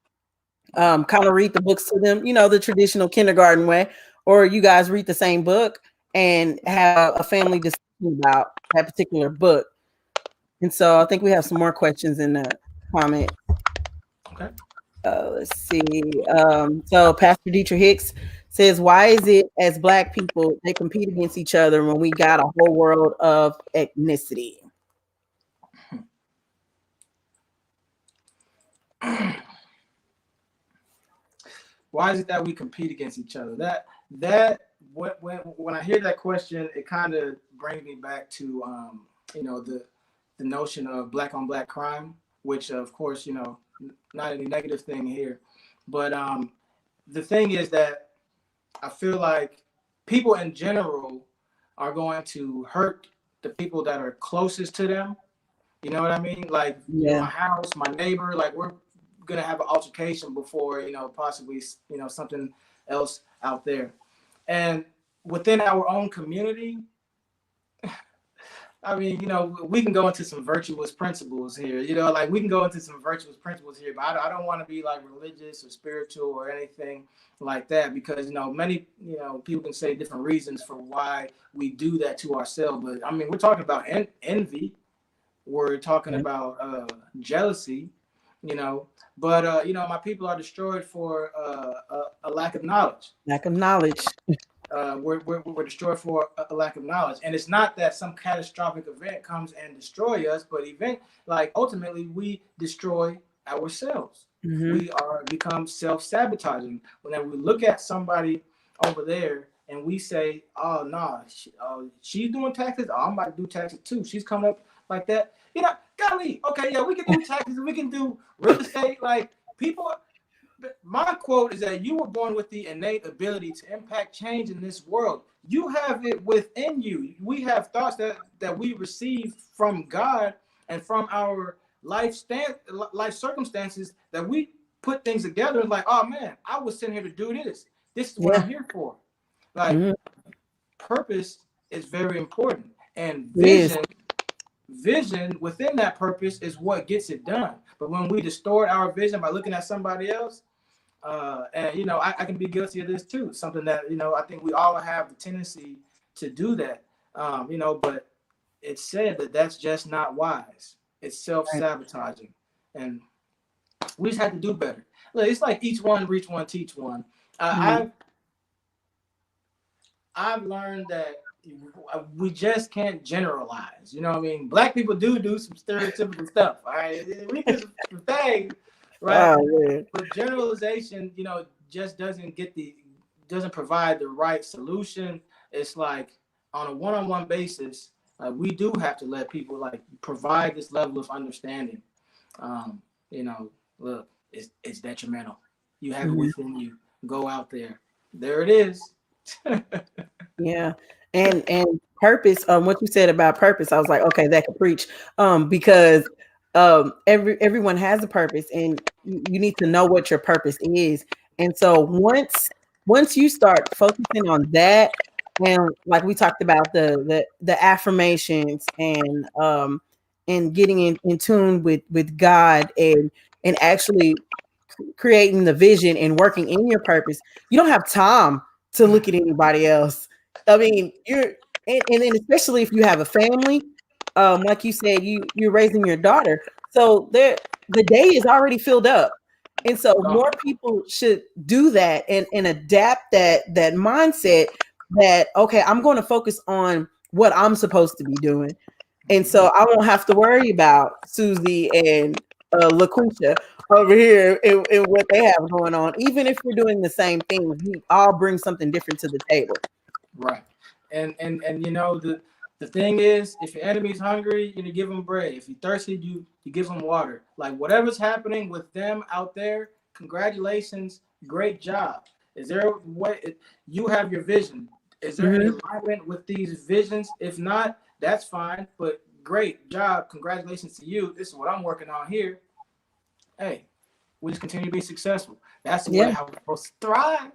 Kind of read the books to them, the traditional kindergarten way, or you guys read the same book and have a family discussion about that particular book. And so I think we have some more questions in the comment. Okay. Let's see. So Pastor Dietrich Hicks says, why is it as Black people, they compete against each other when we got a whole world of ethnicity? Why is it that we compete against each other? When I hear that question, it kind of brings me back to the notion of Black on Black crime, which of course not any negative thing here, but the thing is that I feel like people in general are going to hurt the people that are closest to them. You know what I mean? Like my house, my neighbor, like we're gonna have an altercation before possibly something else out there. And within our own community, I mean, we can go into some virtuous principles here. Like we can go into some virtuous principles here, but I don't want to be like religious or spiritual or anything like that, because many people can say different reasons for why we do that to ourselves. But I mean, we're talking about envy. We're talking about jealousy. But my people are destroyed for a lack of knowledge. Lack of knowledge. We're destroyed for a lack of knowledge, and it's not that some catastrophic event comes and destroy us, but ultimately we destroy ourselves. We become self-sabotaging. Whenever we look at somebody over there and we say, "Oh no, she's doing taxes. Oh, I'm about to do taxes too. She's coming up like that." Golly, okay, yeah, we can do taxes, we can do real estate. Like people, my quote is that you were born with the innate ability to impact change in this world. You have it within you. We have thoughts that we receive from God and from our life circumstances, that we put things together and like, oh man, I was sitting here to do this. This is what I'm here for. Like purpose is very important, and vision within that purpose is what gets it done. But when we distort our vision by looking at somebody else, and I can be guilty of this too. Something that I think we all have the tendency to do that. But it's said that that's just not wise. It's self-sabotaging, and we just have to do better. Look, it's like each one, reach one, teach one. I've learned that we just can't generalize. You know what I mean? Black people do some stereotypical stuff. All right, we do some things, right? But generalization, just doesn't provide the right solution. It's like on a one-on-one basis, We do have to let people like provide this level of understanding. You know, look, it's detrimental. You have it within you. Go out there. There it is. Yeah. And purpose, what you said about purpose, I was like, okay, that could preach. Because everyone has a purpose, and you need to know what your purpose is. And so once you start focusing on that, and like we talked about the affirmations, and getting in tune with God, and actually creating the vision and working in your purpose, you don't have time to look at anybody else. I mean, and then especially if you have a family, like you said, you're raising your daughter, so the day is already filled up, and so more people should do that, and adapt that mindset, that okay, I'm going to focus on what I'm supposed to be doing, and so I won't have to worry about Susie and LaQuisha over here and what they have going on. Even if we're doing the same thing, we all bring something different to the table. Right. And you know, the thing is, if your enemy's hungry, you give them bread. If you're thirsty, you give them water. Like whatever's happening with them out there, congratulations, great job. Is there what you have your vision? Is there any alignment with these visions? If not, that's fine. But great job, congratulations to you. This is what I'm working on here. Hey, we just continue to be successful. That's the way how we're supposed to thrive.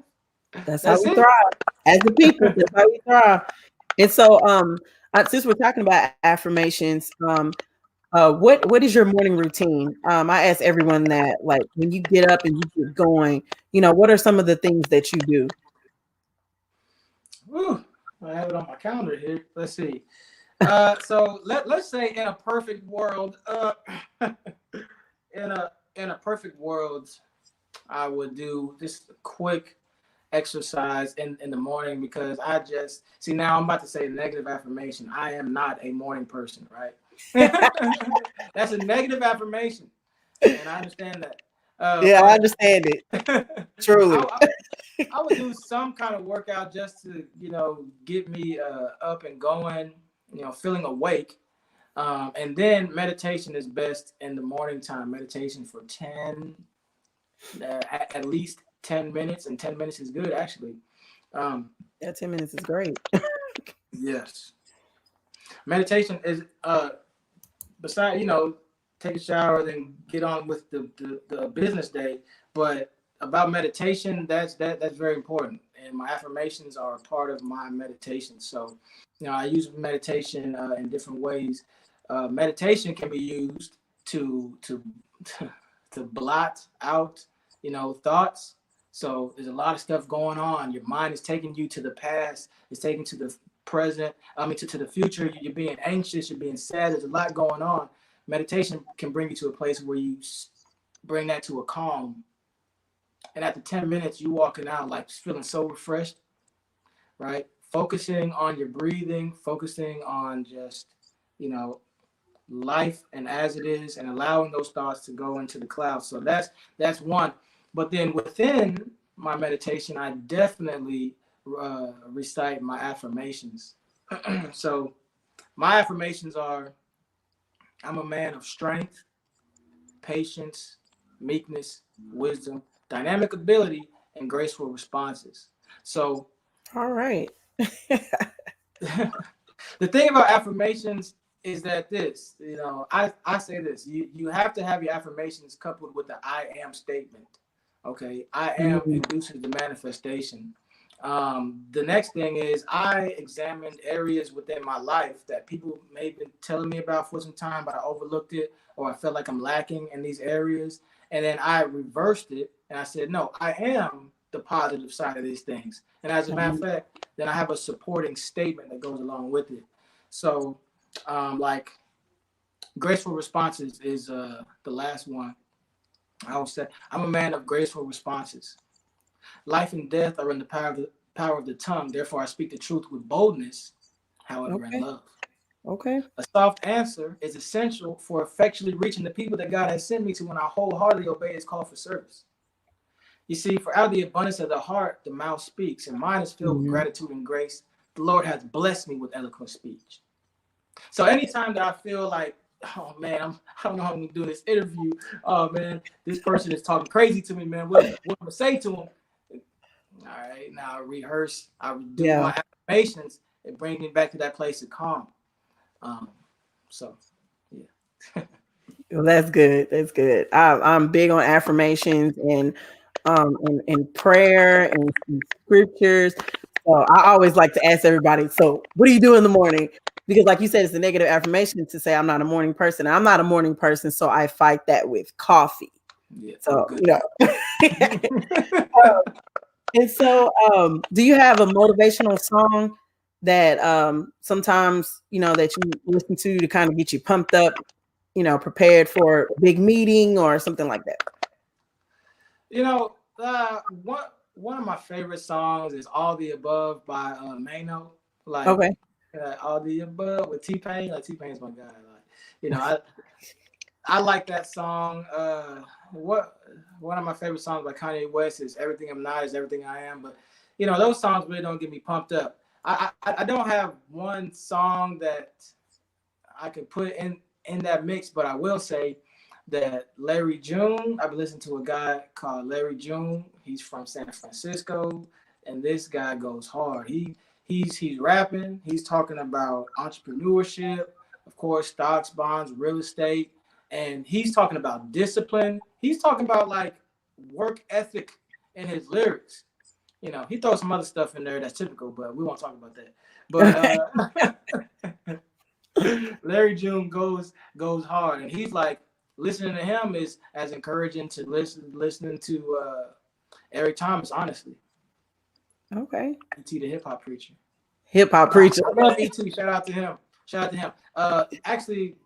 That's how we thrive as a people. That's how we thrive. And so, since we're talking about affirmations, what is your morning routine? I ask everyone that, like, when you get up and you get going, what are some of the things that you do? Whew, I have it on my calendar here. Let's see. So let's say in a perfect world, in a perfect world, I would do just a quick exercise in the morning, because I just see, now I'm about to say a negative affirmation. I am not a morning person, right? That's a negative affirmation, and I understand that. I understand it. Truly. I would do some kind of workout just to, get me up and going, feeling awake. And then meditation is best in the morning time. Meditation for 10, at least 10 minutes, and 10 minutes is good, actually. 10 minutes is great. Yes. Meditation is, besides, take a shower, then get on with the business day. But about meditation, that's very important. And my affirmations are a part of my meditation. So, I use meditation in different ways. Meditation can be used to blot out, thoughts. So there's a lot of stuff going on. Your mind is taking you to the past. It's taking to the present. To the future. You're being anxious. You're being sad. There's a lot going on. Meditation can bring you to a place where you bring that to a calm. And after 10 minutes, you walking out like feeling so refreshed, right? Focusing on your breathing, focusing on just, life and as it is, and allowing those thoughts to go into the clouds. So that's one. But then within my meditation, I definitely recite my affirmations. So my affirmations are: I'm a man of strength, patience, meekness, wisdom, dynamic ability, and graceful responses. So, all right. The thing about affirmations is that this, I say this: you have to have your affirmations coupled with the I am statement. Okay, I am induces the manifestation. The next thing is, I examined areas within my life that people may have been telling me about for some time, but I overlooked it, or I felt like I'm lacking in these areas. And then I reversed it, and I said, no, I am the positive side of these things. And as a matter of fact, then I have a supporting statement that goes along with it. So, like, graceful responses is the last one. I would say I'm a man of graceful responses. Life and death are in the power of the tongue. Therefore, I speak the truth with boldness, however, in love. Okay. A soft answer is essential for effectually reaching the people that God has sent me to when I wholeheartedly obey His call for service. You see, for out of the abundance of the heart, the mouth speaks, and mine is filled with gratitude and grace. The Lord has blessed me with eloquent speech. So anytime that I feel like, oh man, I don't know how I'm gonna do this interview. Oh man, this person is talking crazy to me, man. What am I gonna say to him? All right, now I rehearse. I do Yeah. my affirmations. It brings me back to that place of calm. So yeah. Well, that's good. That's good. I'm big on affirmations and prayer and scriptures. So I always like to ask everybody, so what do you do in the morning? Because like you said, it's a negative affirmation to say I'm not a morning person. I'm not a morning person, so I fight that with coffee. Yeah. So, Good. you know. And so do you have a motivational song that sometimes, you know, that you listen to kind of get you pumped up, you know, prepared for a big meeting or something like that? You know, one of my favorite songs is "All the Above" by Mano. Like, Okay. "All the Above" with T-Pain. Like T-Pain's my guy. Like, you know, I like that song. One of my favorite songs by Kanye West is "Everything I'm Not Is Everything I Am." But you know, those songs really don't get me pumped up. I don't have one song that I could put in that mix, but I will say that Larry June, I've been listening to a guy called Larry June. He's from San Francisco, and this guy goes hard. He's rapping. He's talking about entrepreneurship, of course, stocks, bonds, real estate, and he's talking about discipline. He's talking about like work ethic in his lyrics. You know, he throws some other stuff in there that's typical, but we won't talk about that. But Larry June goes hard, and he's like, listening to him is as encouraging to listening to Eric Thomas. Honestly, Okay. E.T. the hip hop preacher. Hip hop preacher. I love E.T. Shout out to him. Actually,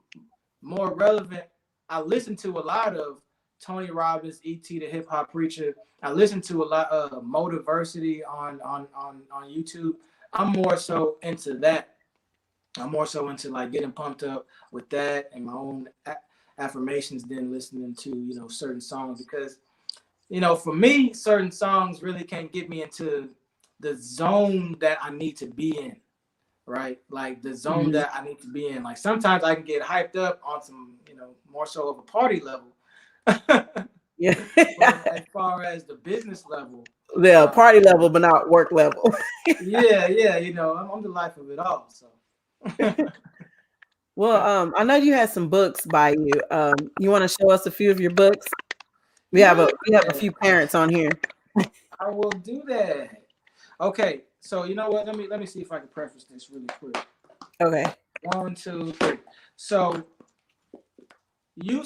more relevant. I listen to a lot of Tony Robbins, E.T. the hip hop preacher. I listen to a lot of Motiversity on YouTube. I'm more so into that. I'm more so into like getting pumped up with that and my own affirmations than listening to, you know, certain songs, because, you know, for me, certain songs really can't get me into the zone that I need to be in, right? Like the zone that I need to be in. Like sometimes I can get hyped up on some, you know, more so of a party level. Yeah. But as far as the business level, Yeah, party level, but not work level. yeah, you know, I'm the life of it all. So. Well, I know you had some books by you. You want to show us a few of your books? We have a few parents on here. I will do that. Okay, so you know what? Let me see if I can preface this really quick. Okay. 1, 2, 3. So you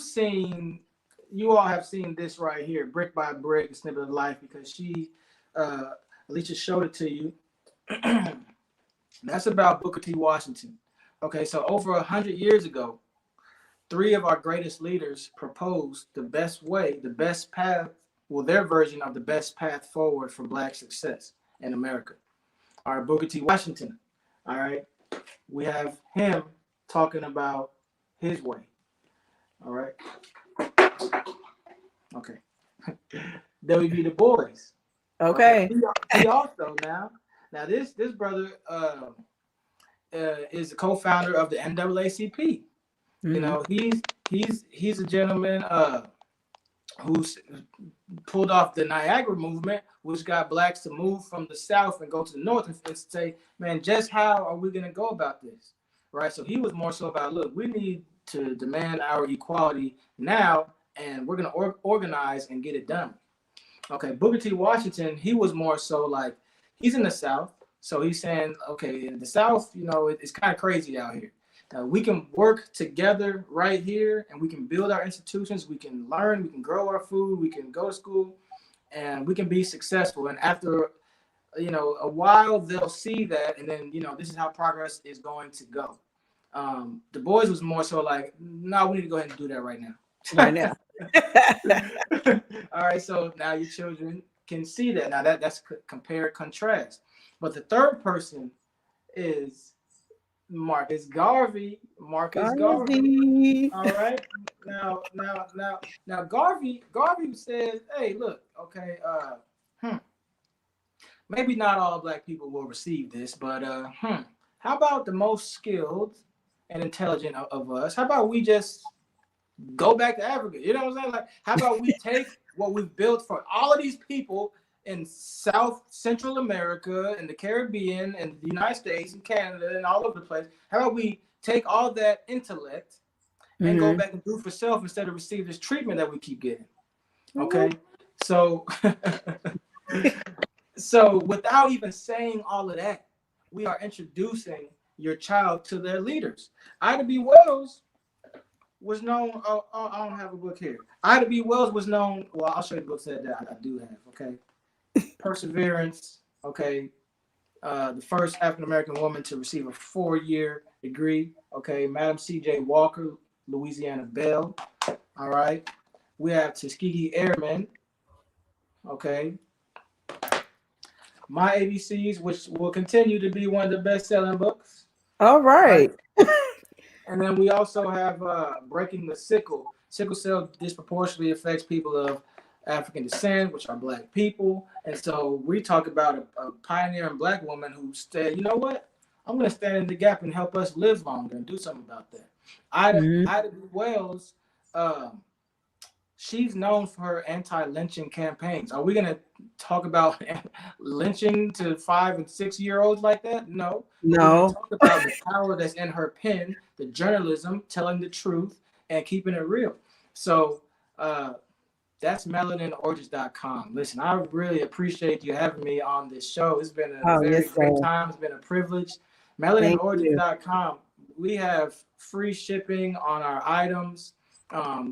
all have seen this right here, Brick by Brick, a snippet of life, because Alicia showed it to you. That's about Booker T. Washington. Okay, so over 100 years ago, 3 of our greatest leaders proposed the best path, their version of the best path forward for Black success in America. All right, Booker T. Washington. All right, we have him talking about his way. All right. Okay. W.B. Du Bois. Okay. He also now this brother is the co-founder of the NAACP. Mm-hmm. You know, he's a gentleman who's pulled off the Niagara movement, which got blacks to move from the South and go to the North and say, man, just how are we going to go about this? Right. So he was more so about, look, we need to demand our equality now, and we're going to organize and get it done. Okay. Booker T. Washington, he was more so like, he's in the South. So he's saying, okay, in the South, you know, it's kind of crazy out here. We can work together right here, and we can build our institutions. We can learn, we can grow our food, we can go to school, and we can be successful. And after, you know, a while, they'll see that, and then, you know, this is how progress is going to go. Du Bois was more so like, no, we need to go ahead and do that right now. Right now. All right, so now your children can see that. Now that's compare, contrast. But the third person is Marcus Garvey. Garvey. All right. Now Garvey said, hey, look, okay, maybe not all Black people will receive this, but how about the most skilled and intelligent of us, how about we just go back to Africa? You know what I'm saying? Like, how about we take what we've built for all of these people in South Central America and the Caribbean and the United States and Canada and all over the place? How about we take all that intellect and go back and do for self instead of receive this treatment that we keep getting? Okay, so so without even saying all of that, we are introducing your child to their leaders. Ida B. Wells was known. I don't have a book here. Ida B. Wells was known. Well, I'll show you the books that I do have. Okay, Perseverance. Okay, the first African American woman to receive a 4-year degree. Okay, Madam C.J. Walker, Louisiana Belle. All right, we have Tuskegee Airmen. Okay, My ABCs, which will continue to be one of the best-selling books. All right. And then we also have Breaking the Sickle. Sickle cell disproportionately affects people of African descent, which are Black people. And so we talk about a pioneering Black woman who said, you know what? I'm going to stand in the gap and help us live longer and do something about that. Ida B. Wells, she's known for her anti-lynching campaigns. Are we going to talk about lynching to 5 and 6-year-olds like that? No. No. We're talk about the power that's in her pen, the journalism, telling the truth, and keeping it real. So that's MelaninOrigins.com. Listen, I really appreciate you having me on this show. It's been a very great time. It's been a privilege. MelaninOrigins.com. We have free shipping on our items.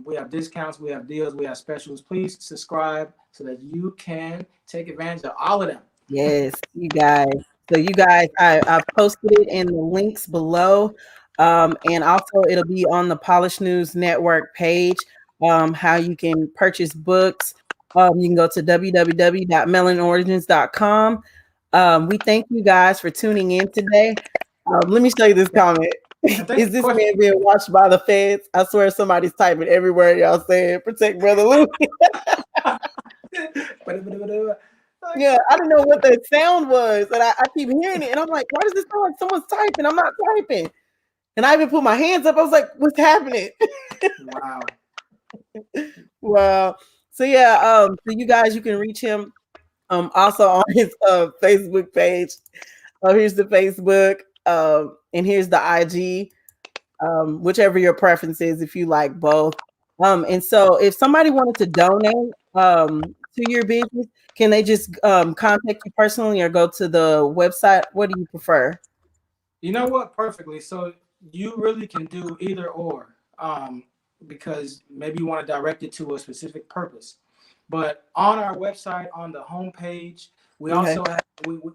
We have discounts, we have deals, we have specials. Please subscribe so that you can take advantage of all of them. Yes, you guys. So you guys, I posted it in the links below. And also it'll be on the Polish News Network page, how you can purchase books. You can go to www.MelaninOrigins.com. We thank you guys for tuning in today. Let me show you this comment. Is this man being watched by the feds? I swear somebody's typing everywhere y'all saying protect Brother Louie. Yeah, I didn't know what that sound was, and I keep hearing it, and I'm like, why does this sound like someone's typing? I'm not typing. And I even put my hands up. I was like, what's happening? Wow. Wow. So yeah, so you guys, you can reach him also on his Facebook page. Here's the Facebook. And here's the IG, whichever your preference is, if you like both. And so if somebody wanted to donate to your business, can they just contact you personally or go to the website? What do you prefer? You know what? Perfectly. So you really can do either or, because maybe you want to direct it to a specific purpose. But on our website, on the homepage, we also have,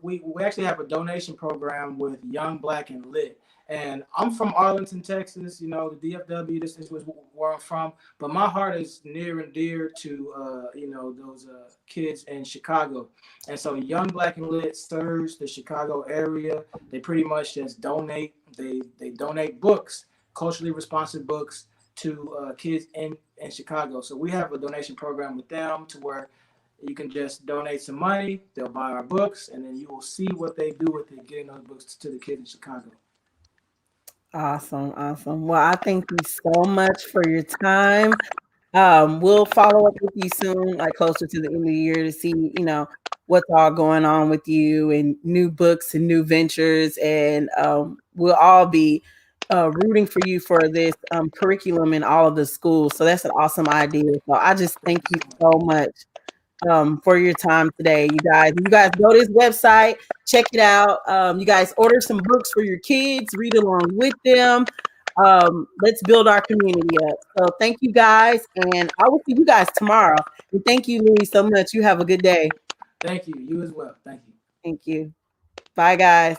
we actually have a donation program with Young Black and Lit. And I'm from Arlington, Texas, you know, the DFW, this is where I'm from. But my heart is near and dear to, you know, those kids in Chicago. And so Young Black and Lit serves the Chicago area. They pretty much just donate. They donate books, culturally responsive books to kids in Chicago. So we have a donation program with them to where you can just donate some money. They'll buy our books, and then you will see what they do with it, getting those books to the kids in Chicago. Awesome. Well, I thank you so much for your time. We'll follow up with you soon, like closer to the end of the year, to see, you know, what's all going on with you and new books and new ventures. And we'll all be rooting for you for this curriculum in all of the schools. So that's an awesome idea. So I just thank you so much for your time today. You guys go to his website, check it out. You guys order some books for your kids, read along with them. Let's build our community up. So thank you guys, and I will see you guys tomorrow. And thank you, Louie, so much. You have a good day. Thank you. You as well. Thank you. Thank you. Bye, guys.